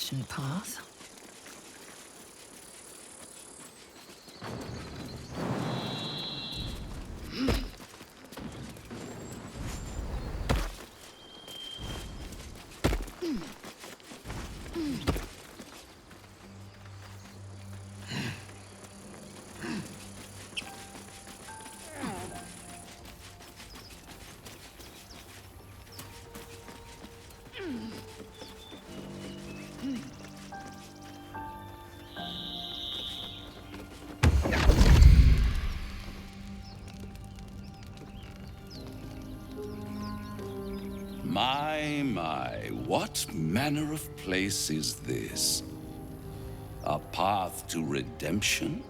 efficient path. My, what manner of place is this? A path to redemption?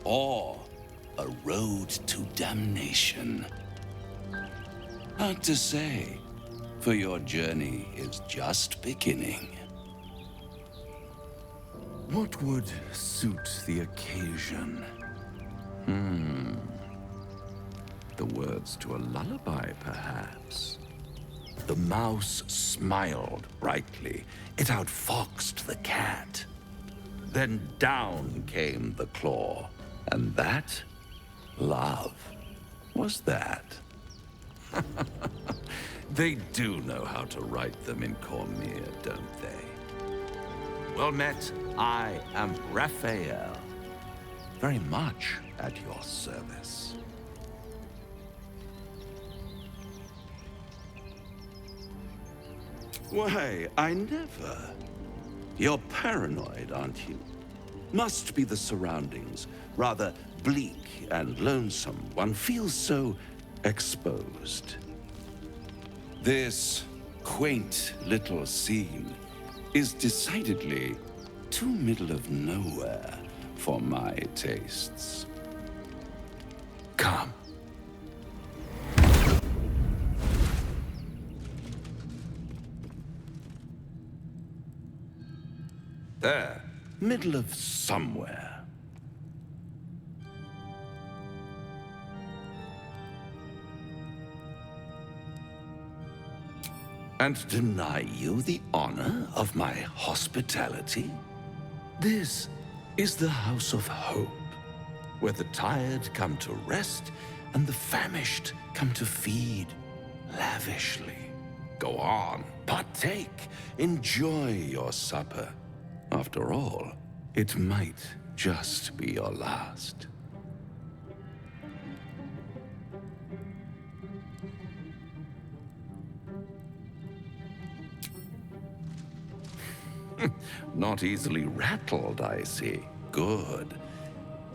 Or a road to damnation? Hard to say, for your journey is just beginning. What would suit the occasion? The words to a lullaby, perhaps. The mouse smiled brightly. It outfoxed the cat. Then down came the claw. And that, love, was that. They do know how to write them in Cormier, don't they? Well met, I am Raphael. Very much at your service. Why, I never. You're paranoid, aren't you? Must be the surroundings. Rather bleak and lonesome. One feels so exposed. This quaint little scene is decidedly too middle of nowhere for my tastes. Come. There, middle of somewhere. And deny you the honor of my hospitality? This is the House of Hope, where the tired come to rest and the famished come to feed lavishly. Go on, partake, enjoy your supper. After all, it might just be your last. Not easily rattled, I see. Good.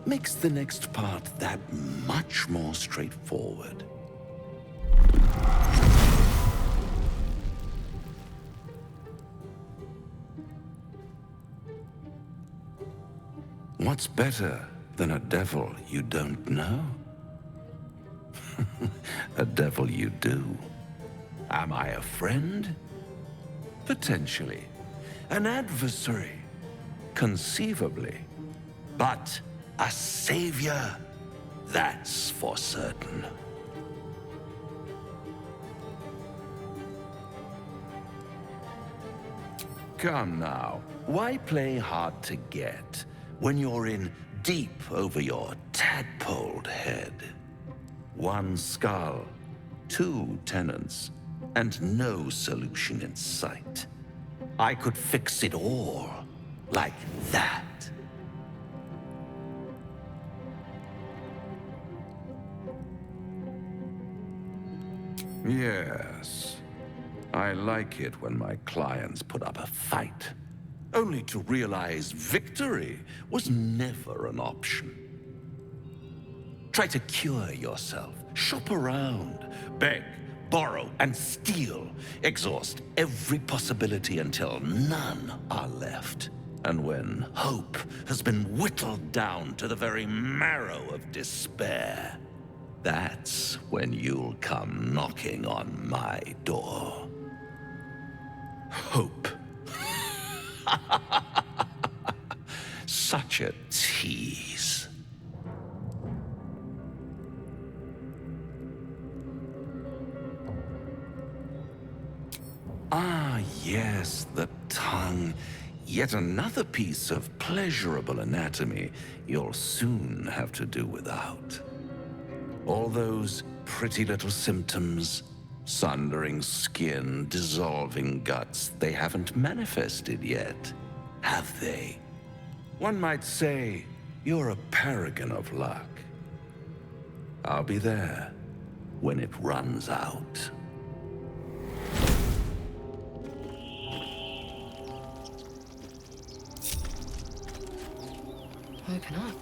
Makes the next part that much more straightforward. What's better than a devil you don't know? A devil you do. Am I a friend? Potentially. An adversary? Conceivably. But a savior? That's for certain. Come now, why play hard to get when you're in deep over your tadpoled head? One skull, two tenants, and no solution in sight. I could fix it all, like that. Yes, I like it when my clients put up a fight, only to realize victory was never an option. Try to cure yourself, shop around, beg, borrow, and steal. Exhaust every possibility until none are left. And when hope has been whittled down to the very marrow of despair, that's when you'll come knocking on my door. Hope. Such a tease. Ah, yes, the tongue. Yet another piece of pleasurable anatomy you'll soon have to do without. All those pretty little symptoms, sundering skin, dissolving guts, they haven't manifested yet, have they? One might say you're a paragon of luck. I'll be there when it runs out. Open up.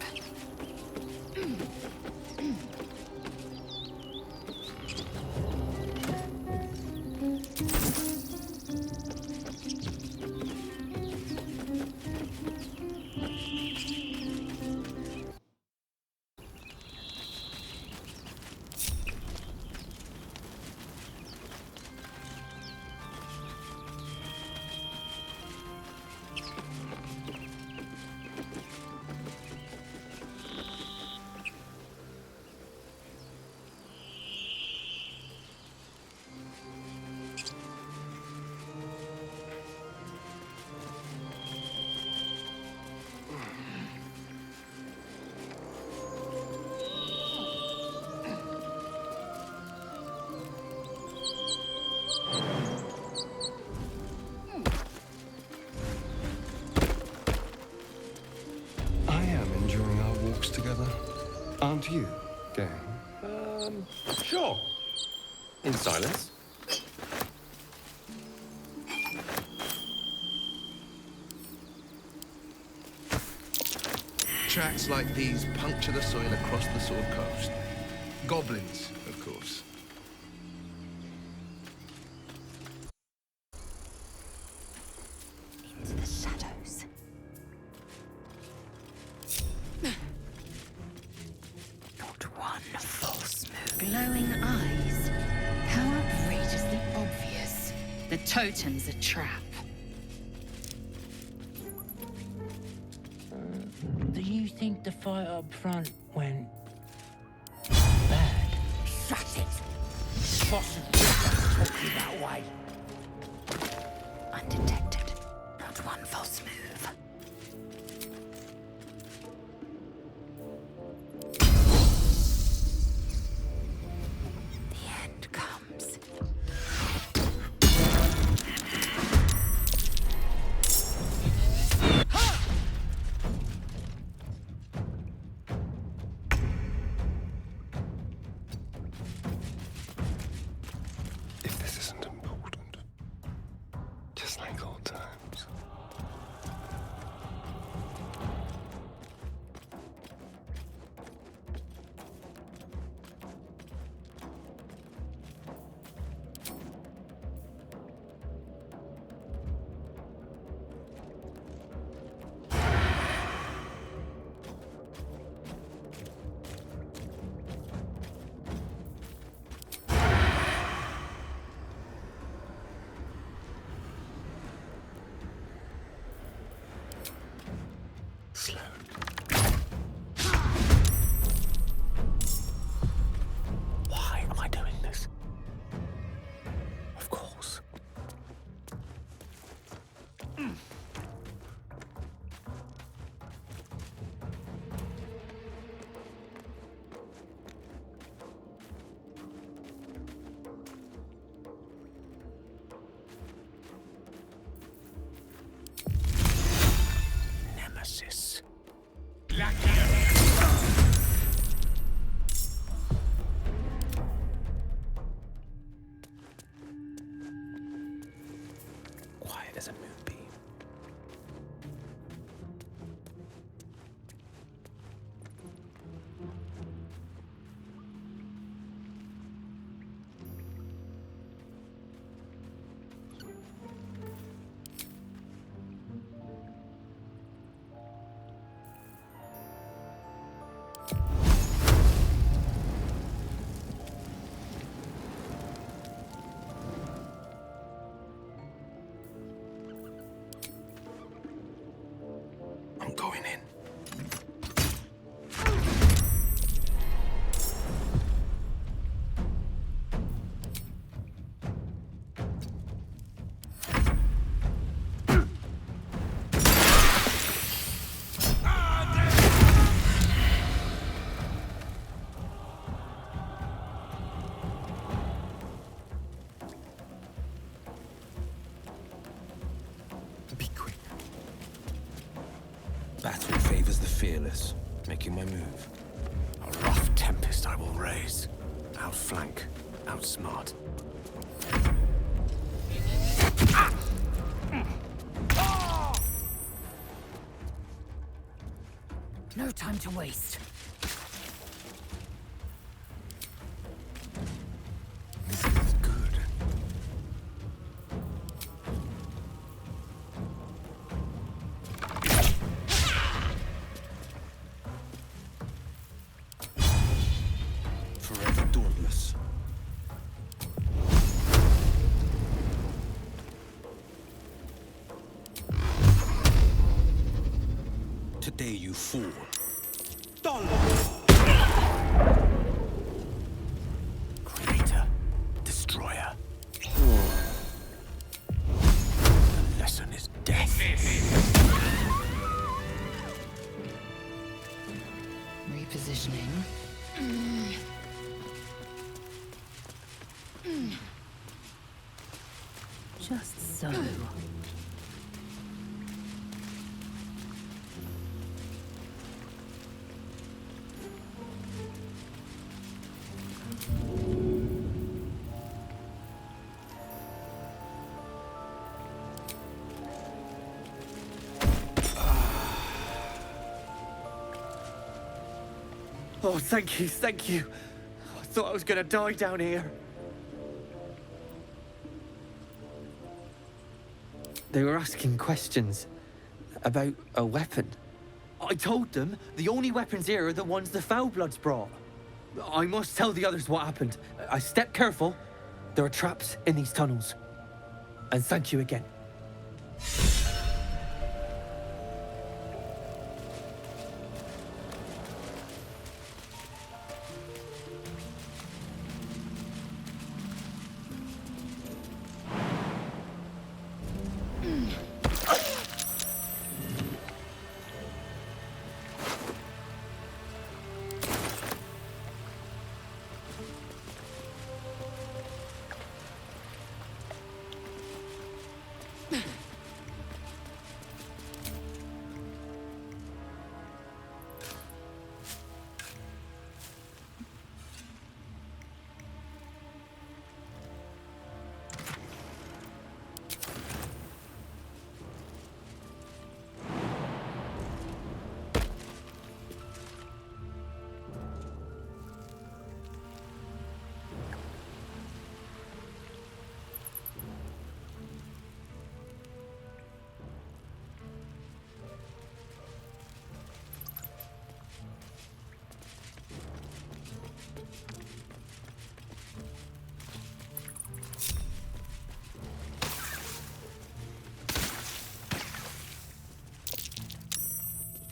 Together. Aren't you, gang? Sure. In silence. Tracks like these puncture the soil across the Sword Coast. Goblins, of course. Into the shadows. Not one false move. Glowing eyes. How outrageously obvious. The totem's a trap. Do you think the fight up front went bad? Shut it! Possibly don't talk you that way. Undetected. Not one false move. The end comes. If this isn't important, just like old times. Slow. Why am I doing this? Of course. Nemesis. Quiet as a moonbeam. fearless, making my move. A rough tempest I will raise. Outflank, outsmart. No time to waste. This is good. Forever dauntless. Today you fall. Creator, destroyer. The lesson is death. Repositioning. Just so. Oh, thank you, thank you. I thought I was gonna die down here. They were asking questions about a weapon. I told them the only weapons here are the ones the Foulbloods brought. I must tell the others what happened. I step careful. There are traps in these tunnels. And thank you again.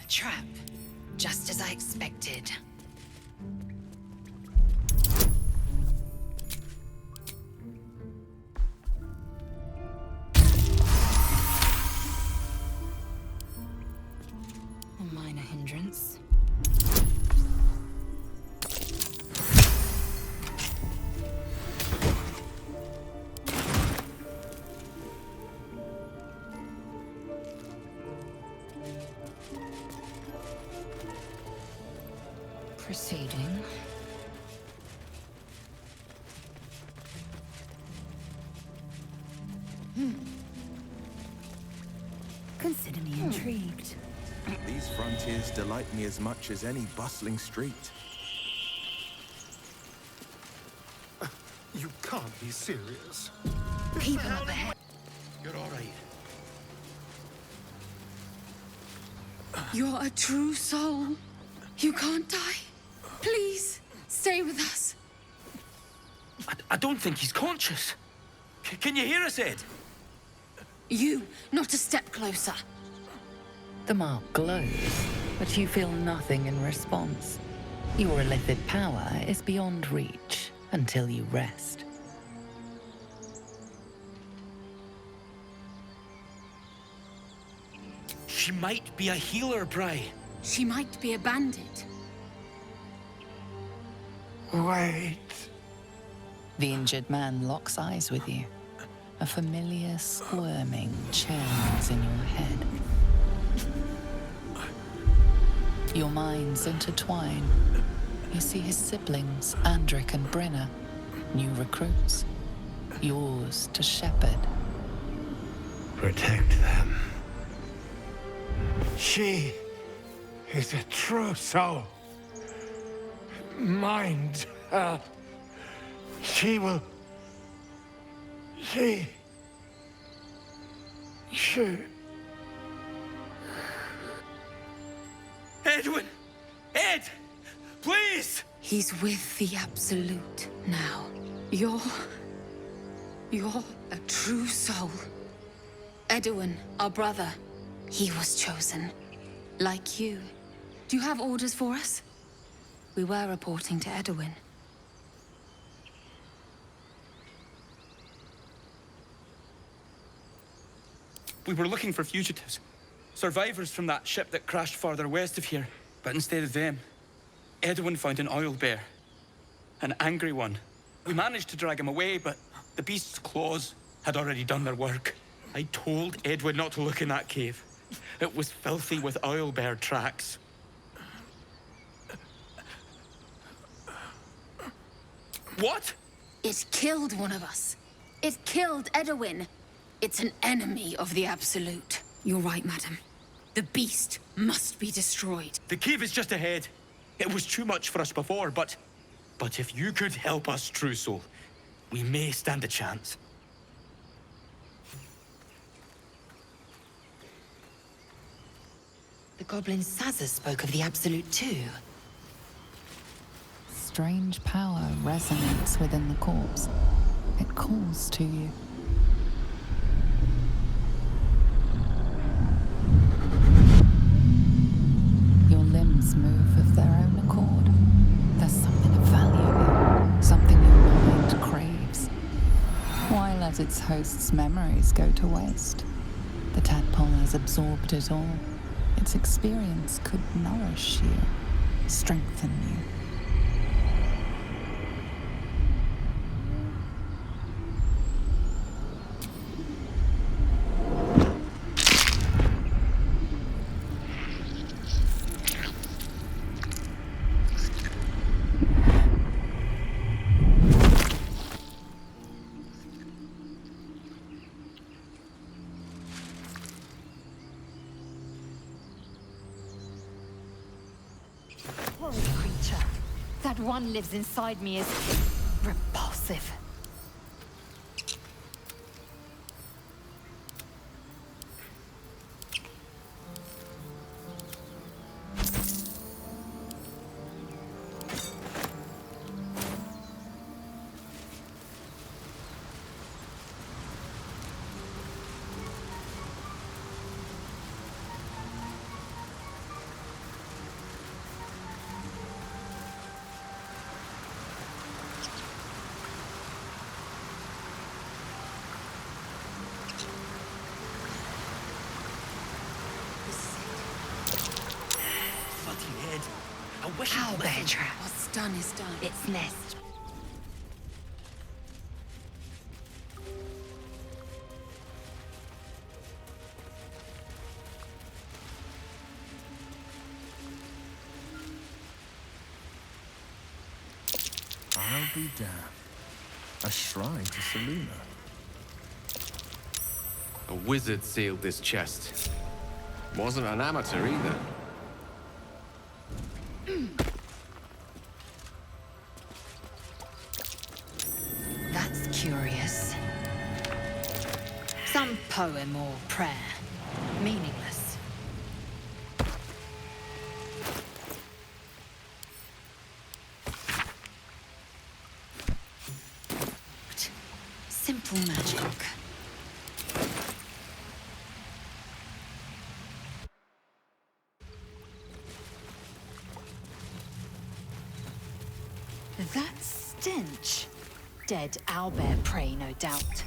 Trap, just as I expected. A minor hindrance. Proceeding. Consider me intrigued. These frontiers delight me as much as any bustling street. You can't be serious. People up ahead. You're all right. You're a true soul. You can't die. Please, stay with us. I don't think he's conscious. Can you hear us, Ed? You, not a step closer. The mark glows, but you feel nothing in response. Your illithid power is beyond reach until you rest. She might be a healer, Bry. She might be a bandit. Wait. The injured man locks eyes with you. A familiar squirming churns in your head. Your minds intertwine. You see his siblings, Andric and Brenna, new recruits. Yours to shepherd. Protect them. She is a true soul. Mind her. She will... She... Edwin! Ed! Please! He's with the Absolute now. You're a true soul. Edowin, our brother, he was chosen. Like you. Do you have orders for us? We were reporting to Edowin. We were looking for fugitives. Survivors from that ship that crashed farther west of here. But instead of them, Edowin found an Owlbear. An angry one. We managed to drag him away, but the beast's claws had already done their work. I told Edwin not to look in that cave. It was filthy with Owlbear tracks. What? It killed one of us. It killed Edowin. It's an enemy of the Absolute. You're right, madam. The beast must be destroyed. The cave is just ahead. It was too much for us before, but if you could help us, True Soul, we may stand a chance. The goblin Sazza spoke of the Absolute too. Strange power resonates within the corpse. It calls to you. Your limbs move of their own accord. There's something of value, something your mind craves. Why let its host's memories go to waste? The tadpole has absorbed it all. Its experience could nourish you, strengthen you. Creature. That one lives inside me is repulsive. Owlbear trap. What's done is done. Its nest. I'll be damned. A shrine to Selena. A wizard sealed this chest. Wasn't an amateur either. That's curious. Some poem or prayer. Meaningless. Simple magic. That stench. Dead owlbear prey, no doubt.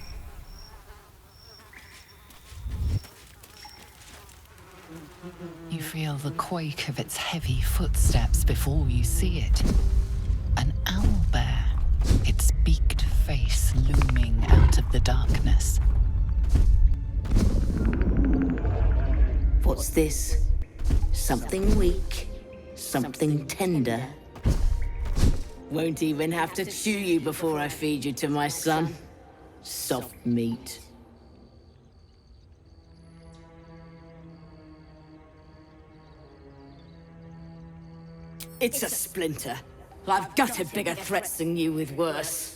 You feel the quake of its heavy footsteps before you see it. An owlbear, its beaked face looming out of the darkness. What's this? Something weak? something tender. Won't even have to chew you before I feed you to my son. Soft meat. It's a splinter. I've gutted bigger threats than you with worse.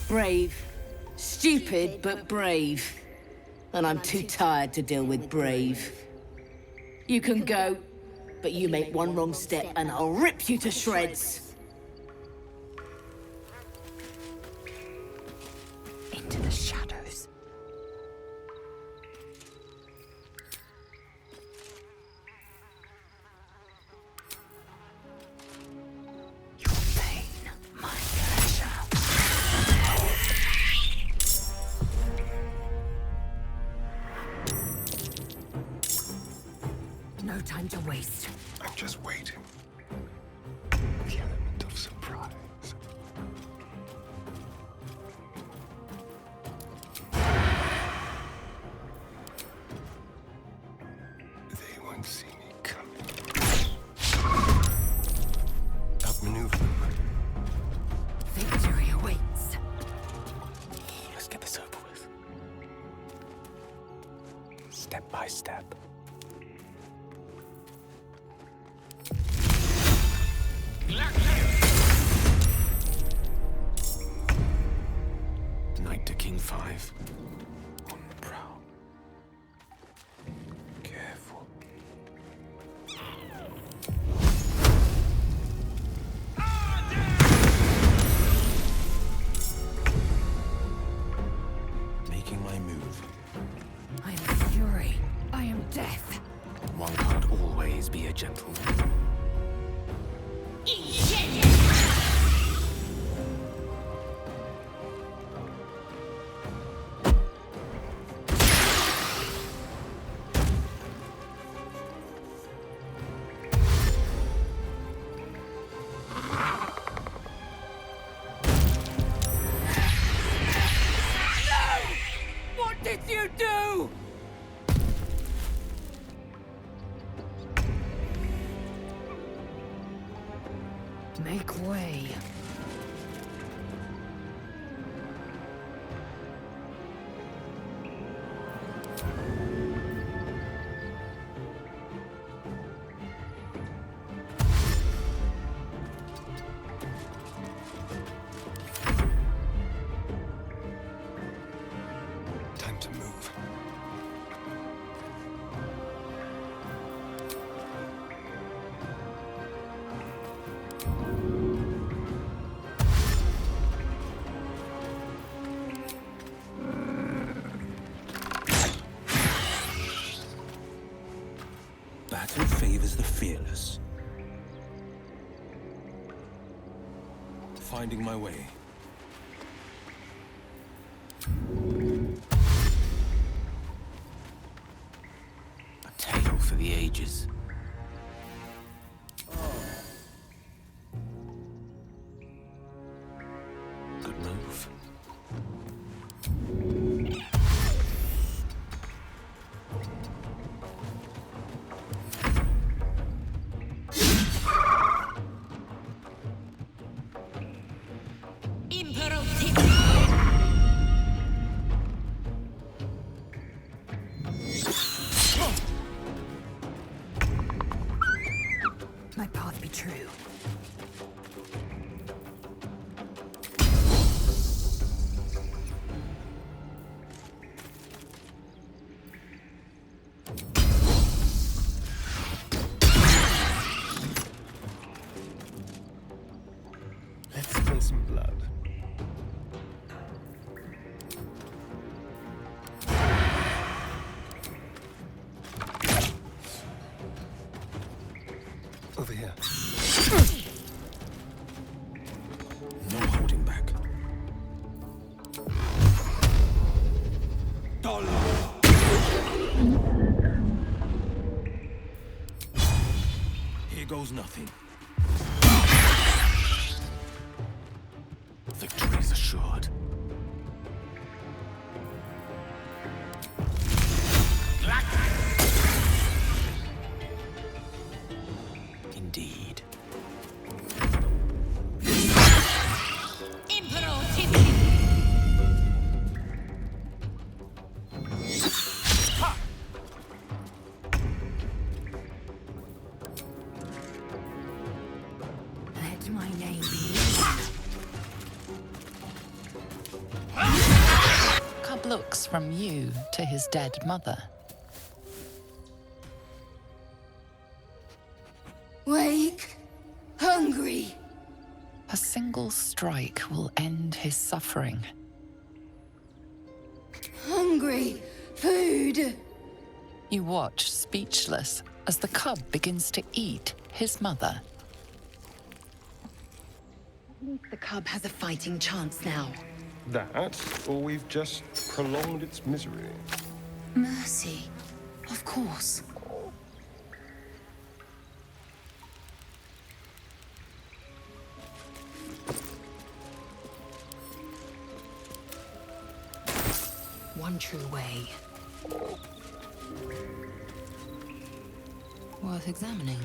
Brave. Stupid, but brave. And I'm too tired to deal with brave. You can go, but you make one wrong step and I'll rip you to shreds. Into the shadows. Your pain, my pleasure. No time to waste. I'm just waiting. The element of surprise. They won't see me coming. Outmaneuver them. Victory awaits. Let's get this over with. Step by step. Knight to King 5. On the prowl. Careful. Making my move. I am fury. I am death. One can't always be a gentleman. What did you do? Make way. Time to move. Battle favors the fearless. Finding my way. A tale for the ages. Good move. My path be true. Let's spill some blood. Over here. No holding back. goes nothing. Victory is assured. Indeed. Let my name be. Cub looks from you to his dead mother. Wake. Hungry. A single strike will end his suffering. Hungry. Food. You watch speechless as the cub begins to eat his mother. The cub has a fighting chance now. That, or we've just prolonged its misery. Mercy. Of course. One true way. Worth examining.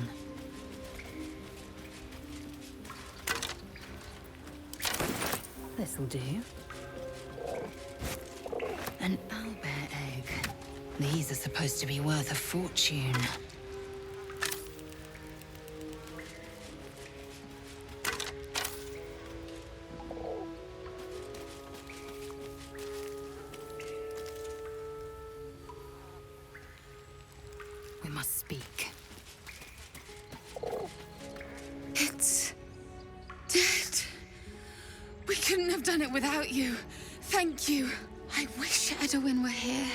This'll do. An owlbear egg. These are supposed to be worth a fortune. We must speak. It's dead. We couldn't have done it without you. Thank you. I wish Edowin were here.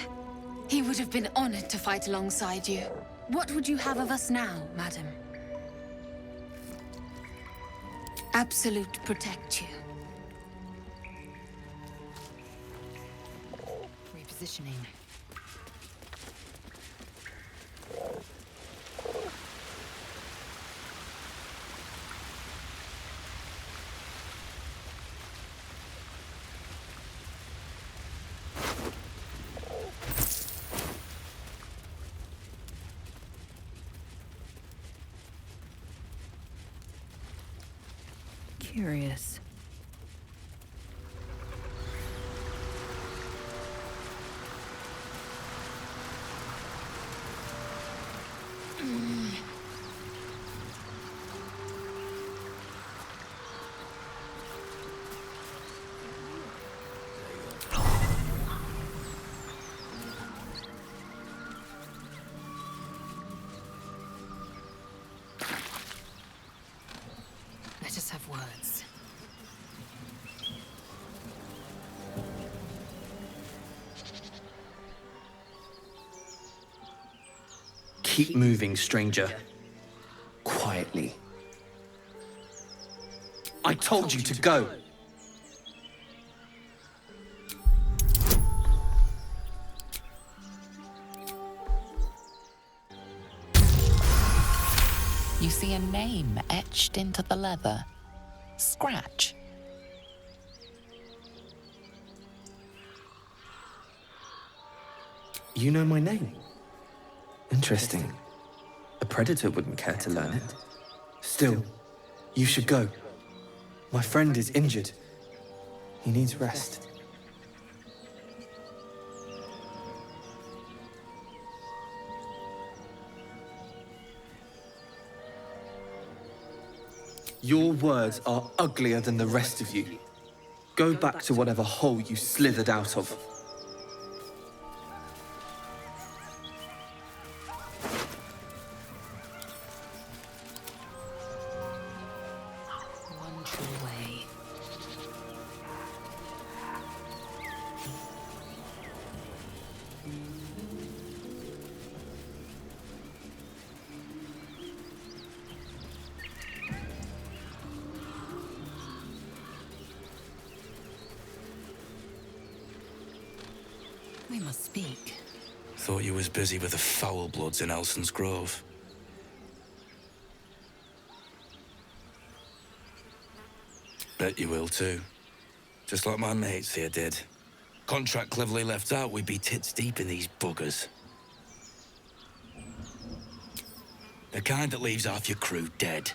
He would have been honored to fight alongside you. What would you have of us now, madam? Absolute protect you. Repositioning. Curious. Let us have words. Keep moving, stranger. Quietly. I told you to go. You see a name etched into the leather. Scratch. You know my name? Interesting. A predator wouldn't care to learn it. Still, you should go. My friend is injured. He needs rest. Your words are uglier than the rest of you. Go back to whatever hole you slithered out of. One true way. We must speak. Thought you was busy with the foul bloods in Elson's Grove. Bet you will too. Just like my mates here did. Contract cleverly left out, we'd be tits deep in these buggers. The kind that leaves half your crew dead.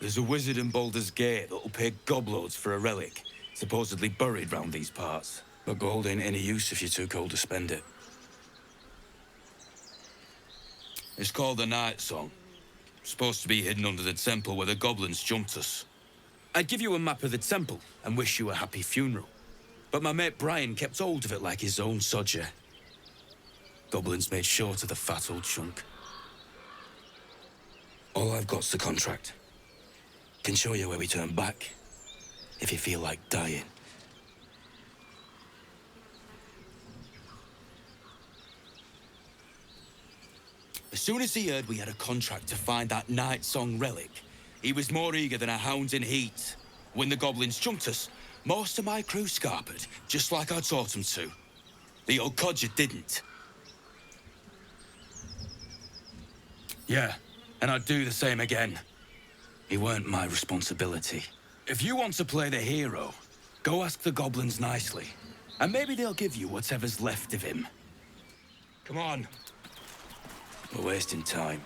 There's a wizard in Baldur's Gate that'll pay gobloads for a relic, supposedly buried round these parts. But gold ain't any use if you're too cold to spend it. It's called the Night Song. Supposed to be hidden under the temple where the goblins jumped us. I'd give you a map of the temple and wish you a happy funeral. But my mate Brian kept hold of it like his own sodger. Goblins made short of the fat old chunk. All I've got's the contract. Can show you where we turn back, if you feel like dying. As soon as he heard we had a contract to find that Night Song relic, he was more eager than a hound in heat. When the goblins jumped us, most of my crew scarpered, just like I taught them to. The old codger didn't. Yeah, and I'd do the same again. He weren't my responsibility. If you want to play the hero, go ask the goblins nicely. And maybe they'll give you whatever's left of him. Come on. We're wasting time.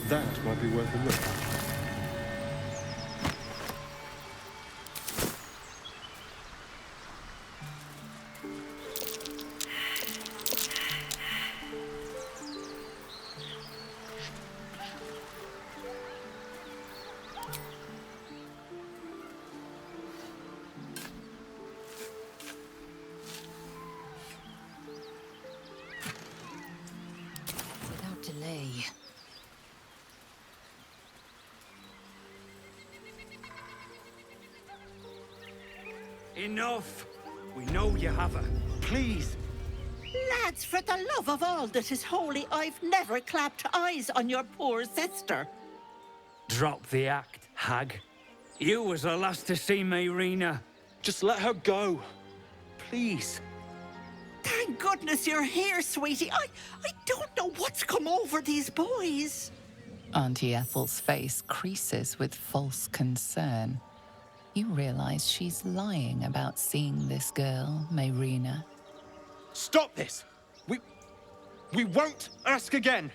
That might be worth a look. Without delay. Enough! We know you have her. Please! Lads, for the love of all that is holy, I've never clapped eyes on your poor sister. Drop the act, hag. You was the last to see Mayrina. Just let her go. Please. Thank goodness you're here, sweetie. I don't know what's come over these boys. Auntie Ethel's face creases with false concern. You realize she's lying about seeing this girl, Mayrina. Stop this! We won't ask again!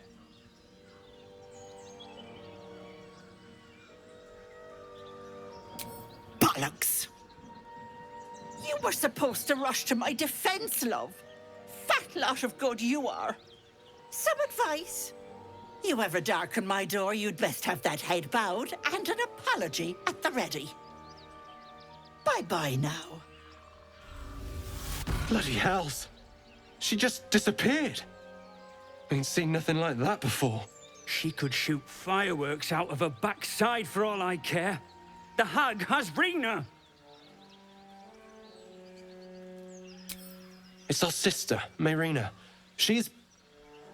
Bollocks! You were supposed to rush to my defense, love. Fat lot of good you are. Some advice? You ever darken my door, you'd best have that head bowed and an apology at the ready. Bye-bye now. Bloody hells. She just disappeared. Ain't seen nothing like that before. She could shoot fireworks out of her backside for all I care. The hag has Rena. It's our sister, Mayrina.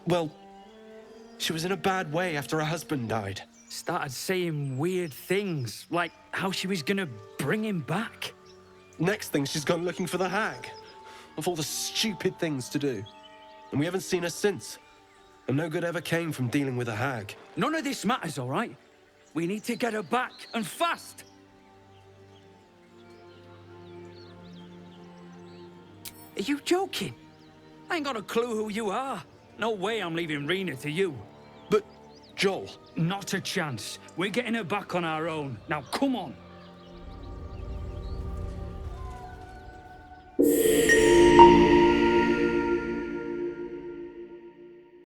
Well, she was in a bad way after her husband died. Started saying weird things, like how she was gonna bring him back. Next thing, she's gone looking for the hag. Of all the stupid things to do. And we haven't seen her since. And no good ever came from dealing with a hag. None of this matters, all right? We need to get her back, and fast! Are you joking? I ain't got a clue who you are. No way I'm leaving Rena to you. But, Joel... Not a chance. We're getting her back on our own. Now, come on.